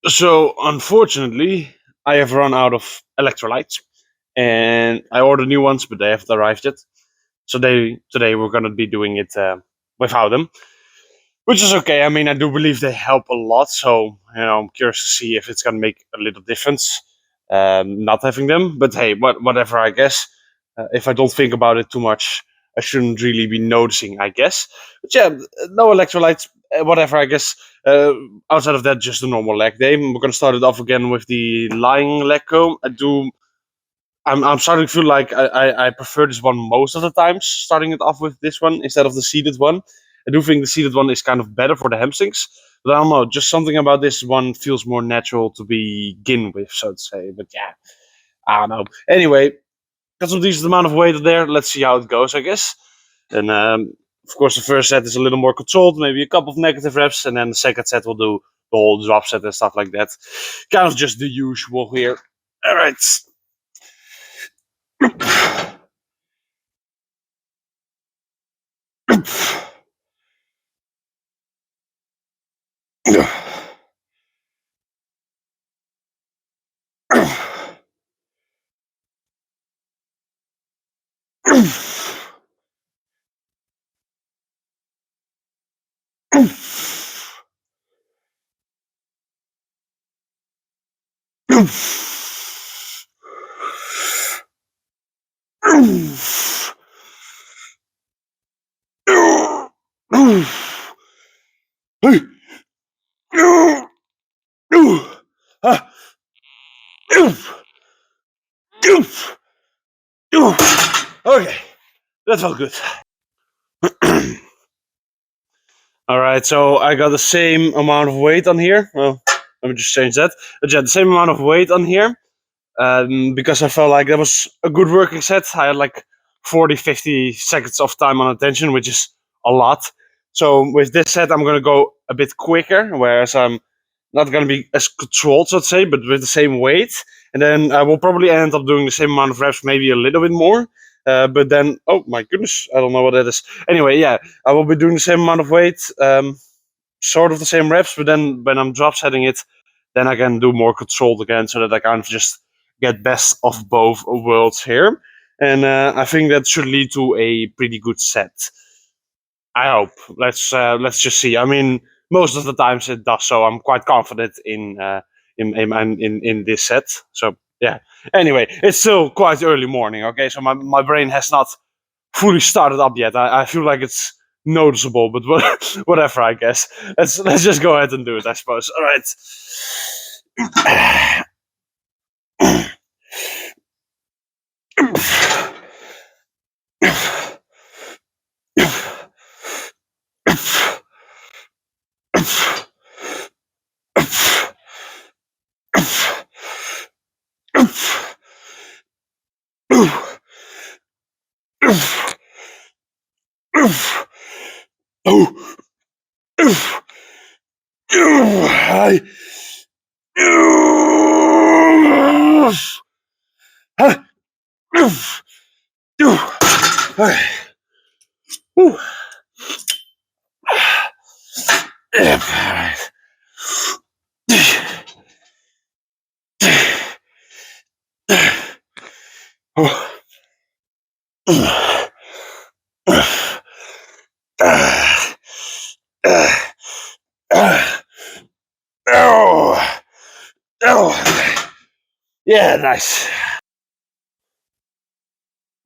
So unfortunately, I have run out of electrolytes, and I ordered new ones, but they haven't arrived yet. So today we're gonna be doing it without them, which is okay. I mean, I do believe they help a lot. So I'm curious to see if it's gonna make a little difference not having them. But hey, whatever. I guess if I don't think about it too much, I shouldn't really be noticing. I guess. But yeah, no electrolytes. Whatever. I guess. Uh, Outside of that, just a normal leg day. We're gonna start it off again with the lying leg curl. I'm starting to feel like I prefer this one most of the times, starting it off with this one instead of the seated one. I do think the seated one is kind of better for the hamstrings, but I don't know, just something about this one feels more natural to begin with, so to say. But yeah, I don't know. Anyway, got some decent amount of weight there. Let's see how it goes, I guess. And of course, the first set is a little more controlled, maybe a couple of negative reps, and then the second set will do the whole drop set and stuff like that. Kind of just the usual here. All right. Okay, that felt good. All right, so I got the same amount of weight on here. Well, let me just change that. But yeah, the same amount of weight on here because I felt like that was a good working set. I had like 40, 50 seconds of time on attention, which is a lot. So with this set, I'm going to go a bit quicker, whereas I'm not going to be as controlled, so to say, but with the same weight. And then I will probably end up doing the same amount of reps, maybe a little bit more. But then, oh my goodness, I don't know what that is. Anyway, yeah, I will be doing the same amount of weight, sort of the same reps, but then when I'm drop setting it, then I can do more controlled again, so that I kind of just get best of both worlds here. And I think that should lead to a pretty good set. I hope. Let's just see. I mean, most of the times it does, so I'm quite confident in this set. So yeah. Anyway, it's still quite early morning. Okay, so my brain has not fully started up yet. I feel like it's noticeable, but whatever. I guess let's just go ahead and do it. I suppose. All right. Yeah, nice.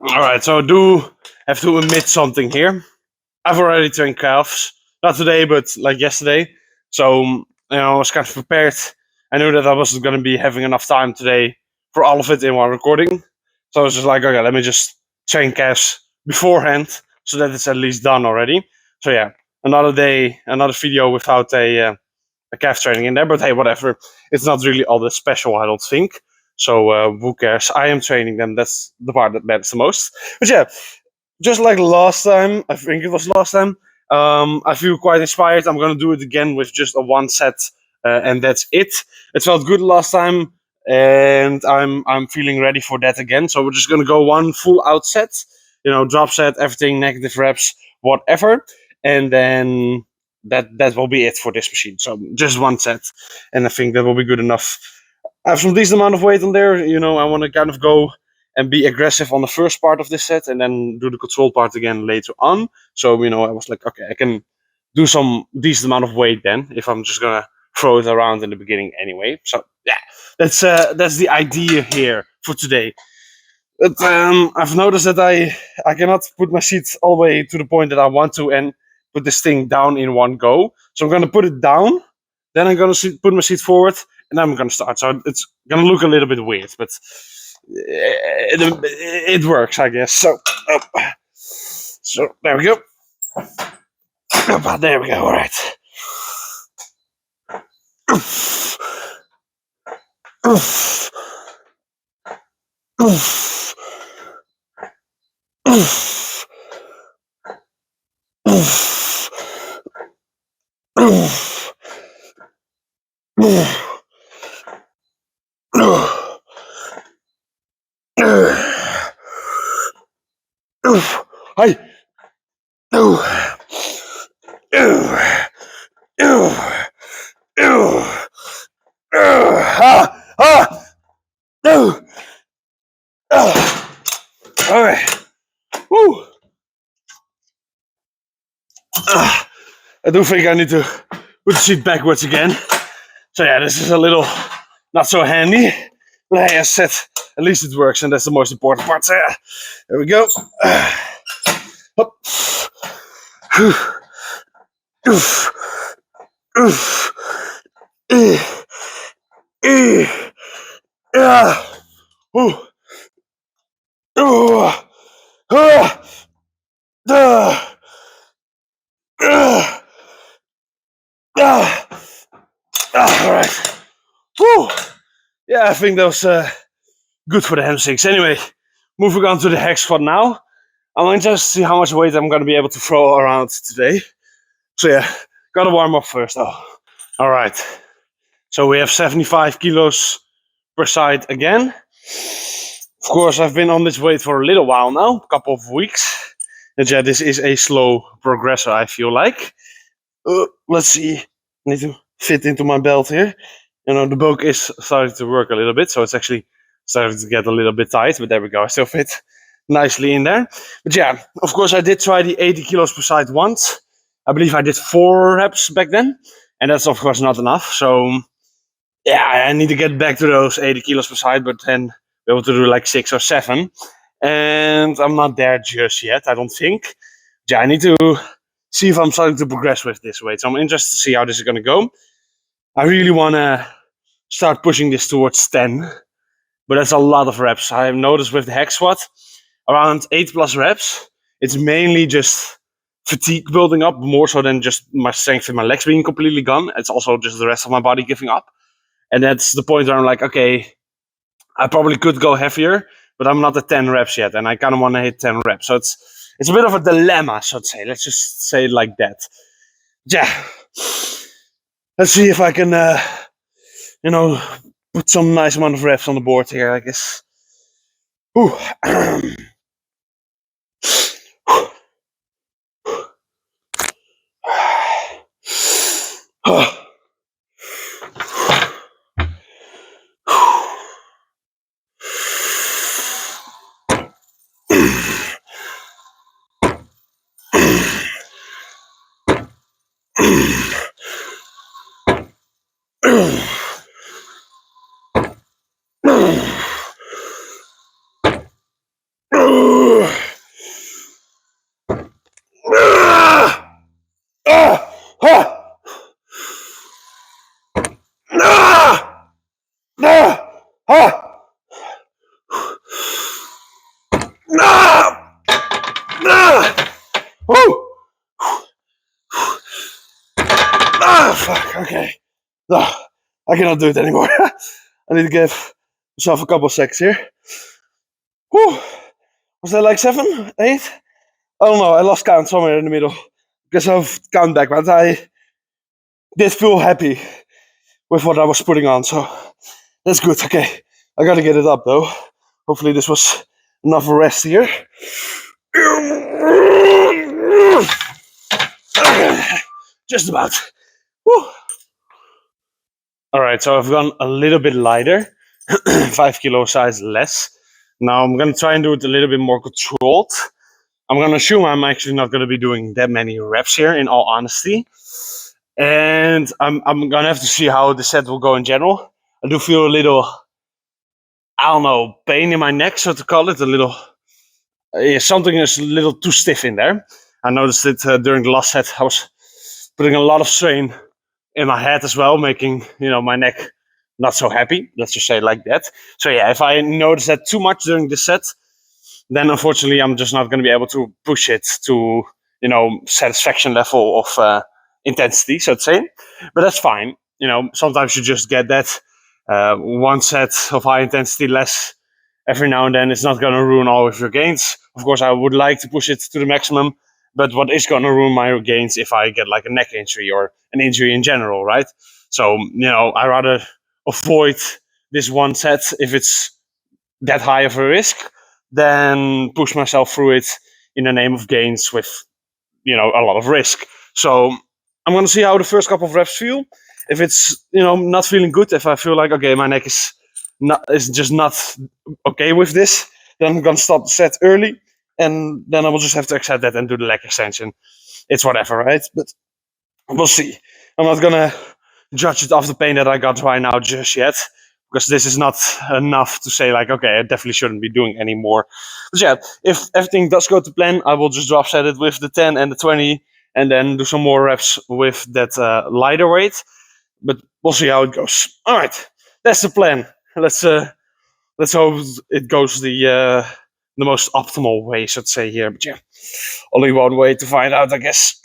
All right, so I do have to admit something here. I've already trained calves, not today, but like yesterday. So I was kind of prepared. I knew that I wasn't going to be having enough time today for all of it in one recording. So I was just like, okay, let me just train calves beforehand, so that it's at least done already. So yeah, another day, another video without a calf training in there. But hey, whatever. It's not really all that special, I don't think. So who cares? I am training them. That's the part that matters the most. But yeah, just like last time, I think it was last time. I feel quite inspired. I'm gonna do it again with just a one set, and that's it. It felt good last time, and I'm feeling ready for that again. So we're just gonna go one full out set. Drop set, everything, negative reps, whatever, and then that will be it for this machine. So just one set, and I think that will be good enough. I have some decent amount of weight on there. I want to kind of go and be aggressive on the first part of this set, and then do the control part again later on. So I was like, okay, I can do some decent amount of weight then if I'm just gonna throw it around in the beginning anyway. So yeah, that's the idea here for today. But I've noticed that I cannot put my seat all the way to the point that I want to and put this thing down in one go. So I'm gonna put it down, then I'm gonna put my seat forward, and then I'm gonna start. So it's gonna look a little bit weird, but it works, I guess. So there we go. There we go. All right. Hi. All right. Woo. I do think I need to put the seat backwards again. So yeah, this is a little not so handy. But hey, as I said, at least it works, and that's the most important part. So yeah, there we go. Hop. All right. Woo. Yeah, I think that was good for the hamstrings. Anyway, moving on to the hack squat now. I'm interested to see how much weight I'm going to be able to throw around today. So yeah, gotta warm up first though. All right. So we have 75 kilos per side again. Of course, I've been on this weight for a little while now, a couple of weeks. And yeah, this is a slow progressor, I feel like. Let's see. I need to fit into my belt here. The bulk is starting to work a little bit, so it's actually starting to get a little bit tight, but there we go. I still fit nicely in there. But yeah, of course, I did try the 80 kilos per side once. I believe I did 4 reps back then, and that's of course not enough. So yeah, I need to get back to those 80 kilos per side, but then be able to do like 6 or 7. And I'm not there just yet, I don't think. Yeah, I need to see if I'm starting to progress with this weight. So I'm interested to see how this is going to go. I really want to start pushing this towards 10, but that's a lot of reps. I've noticed with the hack squat, around 8 plus reps, it's mainly just fatigue building up more so than just my strength in my legs being completely gone. It's also just the rest of my body giving up. And that's the point where I'm like, okay, I probably could go heavier, but I'm not at 10 reps yet, and I kind of want to hit 10 reps. So it's a bit of a dilemma, so to say. Let's just say it like that. Yeah. Let's see if I can, put some nice amount of reps on the board here, I guess. Ooh. Fuck, okay. I cannot do it anymore. I need to give myself a couple of seconds here. Whew. Was that like 7, 8? I don't know. I lost count somewhere in the middle because of count back, but I did feel happy with what I was putting on, so that's good. Okay, I gotta get it up though. Hopefully this was enough rest here. just about. Woo. All right, so I've gone a little bit lighter, 5 kilo size less. Now I'm gonna try and do it a little bit more controlled. I'm gonna assume I'm actually not gonna be doing that many reps here, in all honesty. And I'm gonna have to see how the set will go in general. I do feel a little, I don't know, pain in my neck, so to call it, a little. Something is a little too stiff in there. I noticed it during the last set. I was putting a lot of strain in my head as well, making my neck not so happy. Let's just say it like that. So yeah, if I notice that too much during the set, then unfortunately I'm just not going to be able to push it to satisfaction level of intensity, so to say. But that's fine. Sometimes you just get that one set of high intensity less every now and then. It's not going to ruin all of your gains. Of course, I would like to push it to the maximum, but what is going to ruin my gains if I get like a neck injury or an injury in general, right? So I rather avoid this one set if it's that high of a risk than push myself through it in the name of gains with a lot of risk. So I'm going to see how the first couple of reps feel. If it's not feeling good, if I feel like okay, my neck is just not okay with this, then I'm going to stop the set early, and then I will just have to accept that and do the leg extension. It's whatever, right? But we'll see. I'm not going to judge it off the pain that I got right now just yet, because this is not enough to say like, okay, I definitely shouldn't be doing any more. But yeah, if everything does go to plan, I will just drop set it with the 10 and the 20, and then do some more reps with that lighter weight. But we'll see how it goes. All right, that's the plan. Let's hope it goes the most optimal way, so to say here. But yeah, only one way to find out, I guess.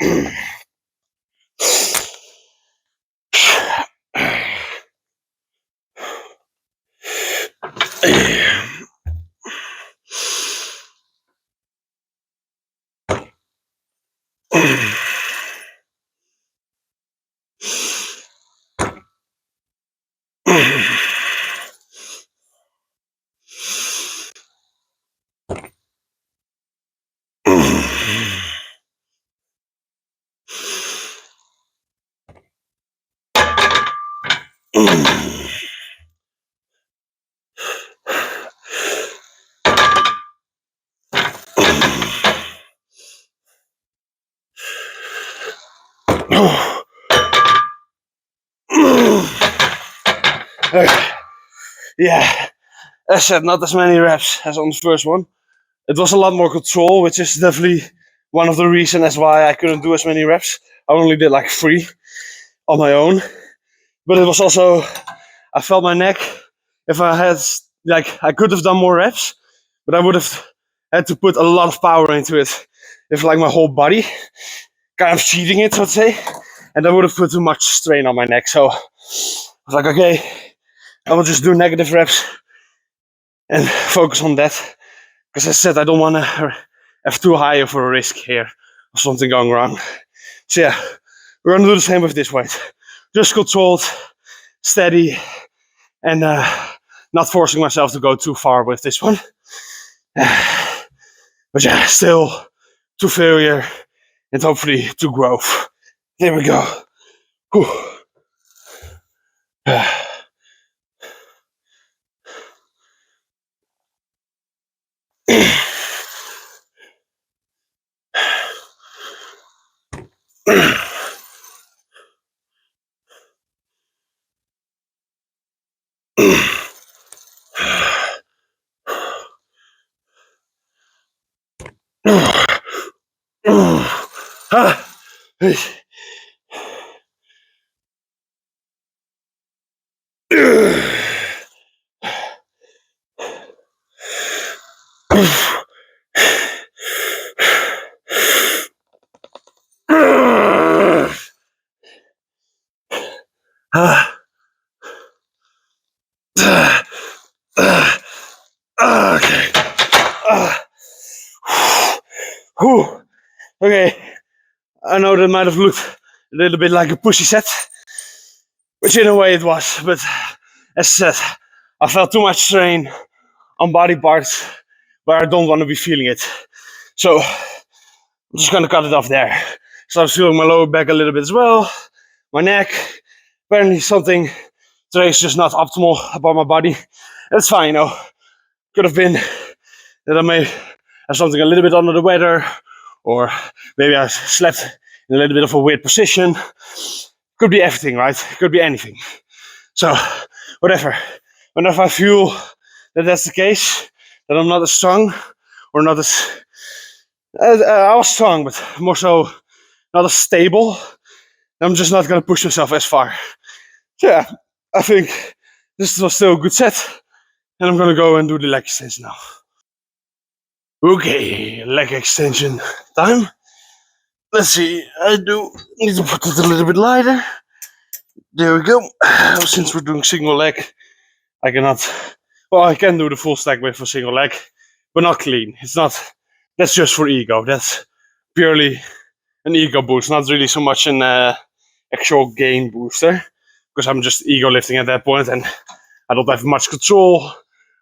Yeah, as I said, not as many reps as on the first one. It was a lot more control, which is definitely one of the reasons as why I couldn't do as many reps. I only did like 3 on my own. But it was also, I felt my neck. If I had, I could have done more reps, but I would have had to put a lot of power into it. If like my whole body, kind of cheating it, so to say, and that would have put too much strain on my neck. So I was like, okay, I will just do negative reps and focus on that. Because I said I don't want to have too high of a risk here of something going wrong. So yeah, we're gonna do the same with this weight. Just controlled, steady, and not forcing myself to go too far with this one. But yeah, still to failure and hopefully to growth. There we go. Whew. Okay. Okay. I know that might have looked a little bit like a pushy set, which in a way it was, but as I said, I felt too much strain on body parts where I don't want to be feeling it. So I'm just gonna cut it off there. So I'm feeling my lower back a little bit as well. My neck. Apparently something today is just not optimal about my body. That's fine, Could have been that I may have something a little bit under the weather, or maybe I slept in a little bit of a weird position. Could be everything, right? Could be anything. So, whatever. Whenever I feel that that's the case, that I'm not as strong, or not as I was strong, but more so not as stable, I'm just not gonna push myself as far. So yeah, I think this was still a good set, and I'm gonna go and do the leg extension now. Okay, leg extension time. Let's see, I do need to put it a little bit lighter. There we go. Since we're doing single leg, I cannot. Well, I can do the full stack with a single leg, but not clean. It's not. That's just for ego. That's purely an ego boost, not really so much an actual gain booster, because I'm just ego lifting at that point, and I don't have much control.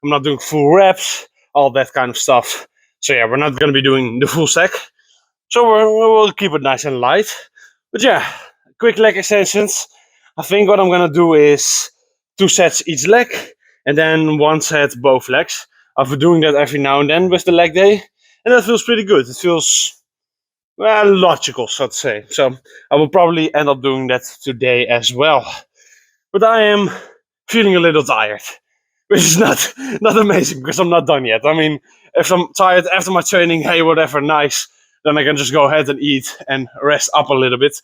I'm not doing full reps, all that kind of stuff. So yeah, we're not gonna be doing the full stack. So we'll keep it nice and light. But yeah, quick leg extensions. I think what I'm gonna do is 2 sets each leg, and then 1 set both legs. I've been doing that every now and then with the leg day, and that feels pretty good. It feels, well, logical, so to say. So I will probably end up doing that today as well. But I am feeling a little tired, which is not amazing because I'm not done yet. I mean, if I'm tired after my training, hey, whatever, nice, then I can just go ahead and eat and rest up a little bit.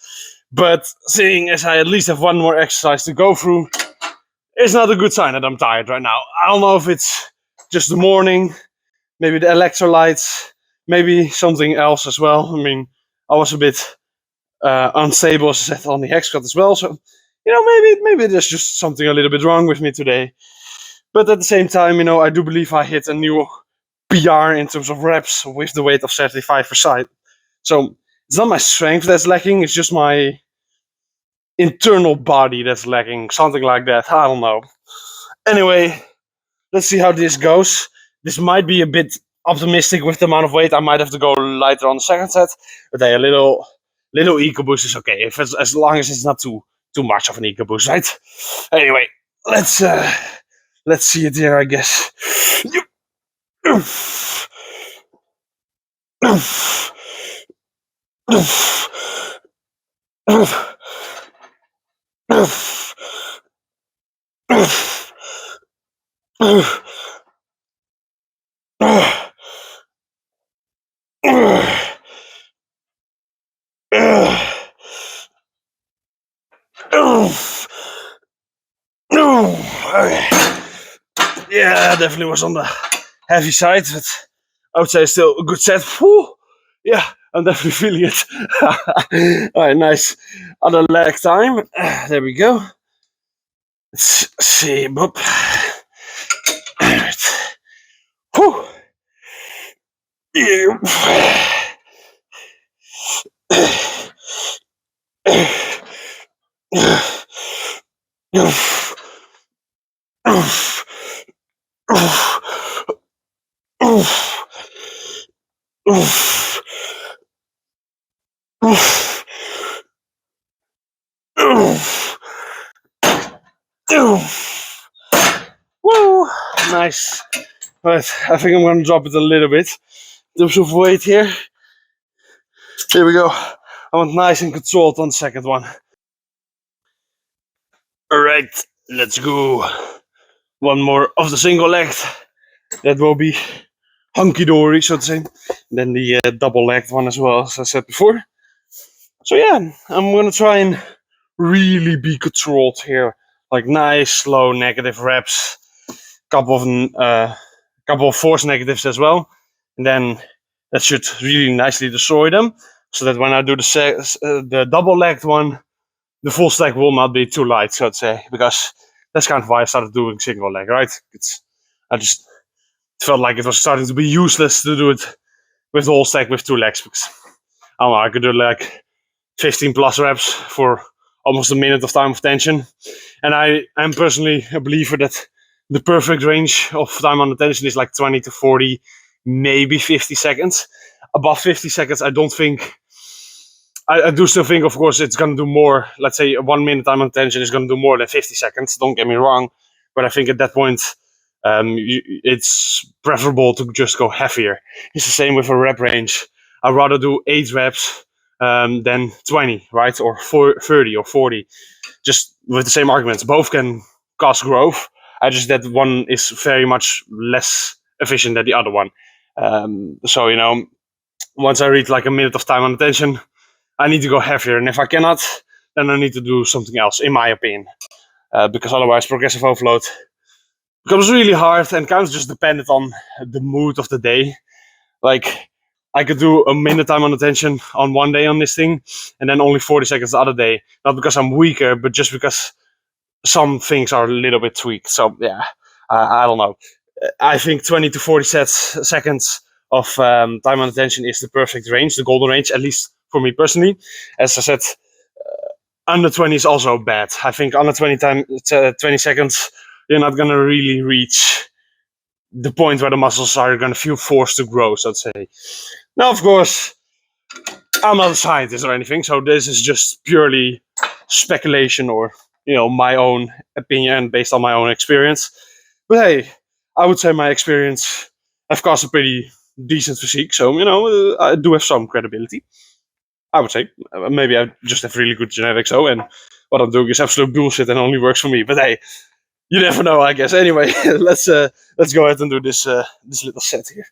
But seeing as I at least have 1 more exercise to go through, it's not a good sign that I'm tired right now. I don't know if it's just the morning, maybe the electrolytes, maybe something else as well. I mean, I was a bit unstable, as I said, on the hex cut as well. So, maybe there's just something a little bit wrong with me today. But at the same time, I do believe I hit a new PR in terms of reps with the weight of 75 per side. So it's not my strength that's lacking, it's just my internal body that's lacking, something like that. I don't know. Anyway, let's see how this goes. This might be a bit optimistic with the amount of weight. I might have to go lighter on the second set, but hey, a little eco boost is okay, if it's, as long as it's not too much of an eco boost, right? Anyway, let's see it here, I guess. Yeah, definitely was on the heavy side, but I would say still a good set. Whew. Yeah, I'm definitely feeling it. Alright, nice. Other leg time. There we go. Let's see, boop. Alright. Whew. Yeah. Woo! Nice. But I think I'm gonna drop it a little bit. In terms of weight here. Here we go. I want nice and controlled on the second one. Alright, let's go. 1 more of the single leg. That will be hunky dory, so to say. And then the double legged one as well, as I said before. So yeah, I'm gonna try and really be controlled here. Like nice, slow, negative reps. Couple of force negatives as well. And then that should really nicely destroy them. So that when I do the double legged one, the full stack will not be too light, so to say, because that's kind of why I started doing single leg, right? I just felt like it was starting to be useless to do it with the whole stack with 2 legs, because I don't know, I could do like 15 plus reps for almost a minute of time of tension. And I am personally a believer that the perfect range of time on tension is like 20 to 40, maybe 50 seconds. Above 50 seconds, I don't think I do still think, of course, it's going to do more. Let's say a 1 minute time on attention is going to do more than 50 seconds. Don't get me wrong. But I think at that point, it's preferable to just go heavier. It's the same with a rep range. I'd rather do 8 reps than 20, right? Or 30 or 40. Just with the same arguments. Both can cause growth. I just that one is very much less efficient than the other one. So, once I reach like a minute of time on attention, I need to go heavier. And if I cannot, then I need to do something else, in my opinion. Because otherwise, progressive overload becomes really hard and kind of just dependent on the mood of the day. Like, I could do a minute time on attention on one day on this thing, and then only 40 seconds the other day. Not because I'm weaker, but just because some things are a little bit tweaked. So, yeah, I don't know. I think 20 to 40 seconds of time on attention is the perfect range, the golden range, at least for me personally. As I said, under 20 is also bad. I think under 20 seconds, you're not going to really reach the point where the muscles are going to feel forced to grow, so to say. Now, of course, I'm not a scientist or anything, so this is just purely speculation or, my own opinion based on my own experience. But hey, I would say my experience, I've caused a pretty decent physique, so, I do have some credibility. I would say. Maybe I just have really good genetics, and what I'm doing is absolute bullshit and only works for me. But hey, you never know, I guess. Anyway, let's go ahead and do this little set here.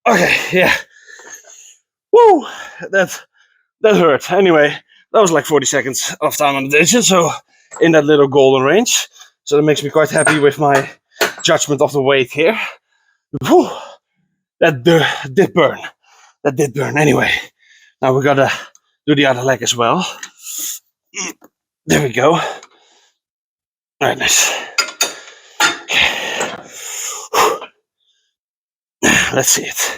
Okay, yeah. Woo! That hurt. Anyway, that was like 40 seconds of time on attention, so in that little golden range. So that makes me quite happy with my judgment of the weight here. Whew, that did burn. That did burn. Anyway, now we gotta do the other leg as well. There we go. Alright, nice. Okay. Let's see it.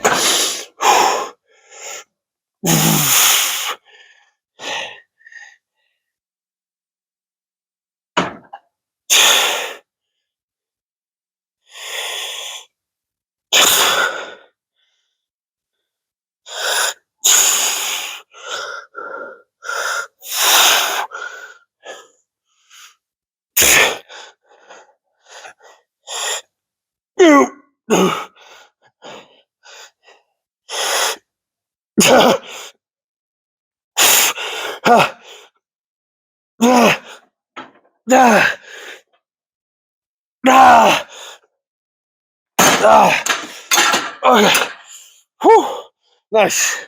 Okay. Whew. Nice.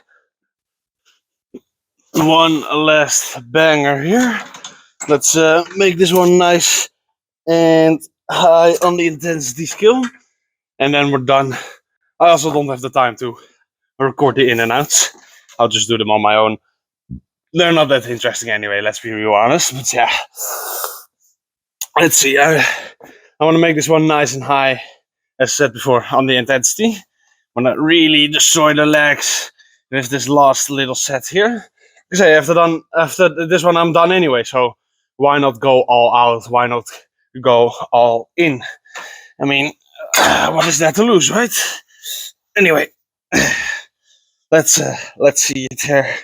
One last banger here. Let's make this one nice and high on the intensity scale. And then we're done. I also don't have the time to record the in and outs. I'll just do them on my own. They're not that interesting anyway, let's be real honest. But yeah. Let's see. I want to make this one nice and high, as I said before, on the intensity. I want to really destroy the legs with this last little set here. Because hey, after this one, I'm done anyway. So why not go all out? Why not go all in? I mean, what is there to lose, right? Anyway, let's see it here.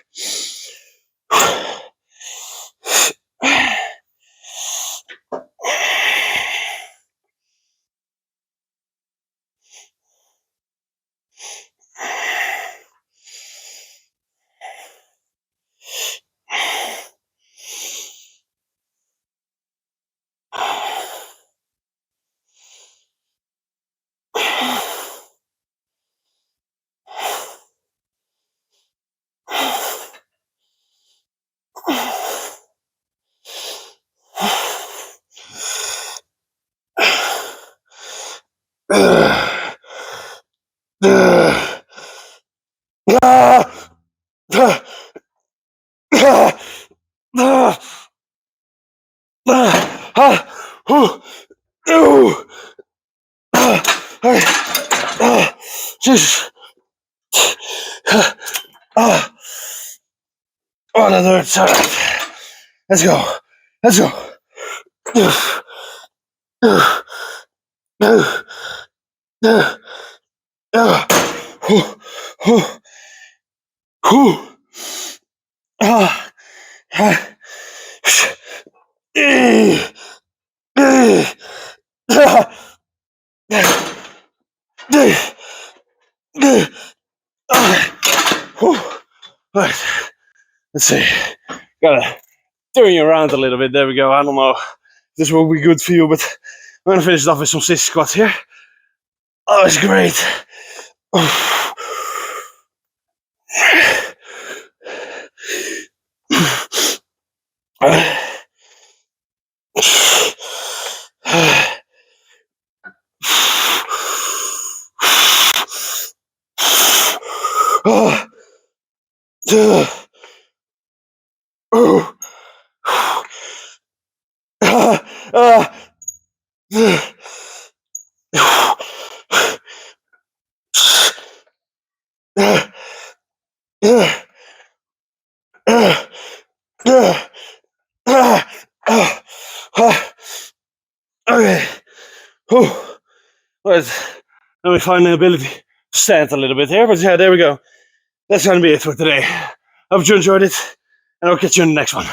Jesus. Oh, that hurts. All right. Let's go. Let's go. Right. Let's see. Gotta turn you around a little bit. There we go. I don't know if this will be good for you, but I'm gonna finish it off with some sissy squats here. Oh, it's great. Okay. Right. Let me find the ability to stand a little bit here, but yeah, there we go. That's gonna be it for today. I hope you enjoyed it, and I'll catch you in the next one.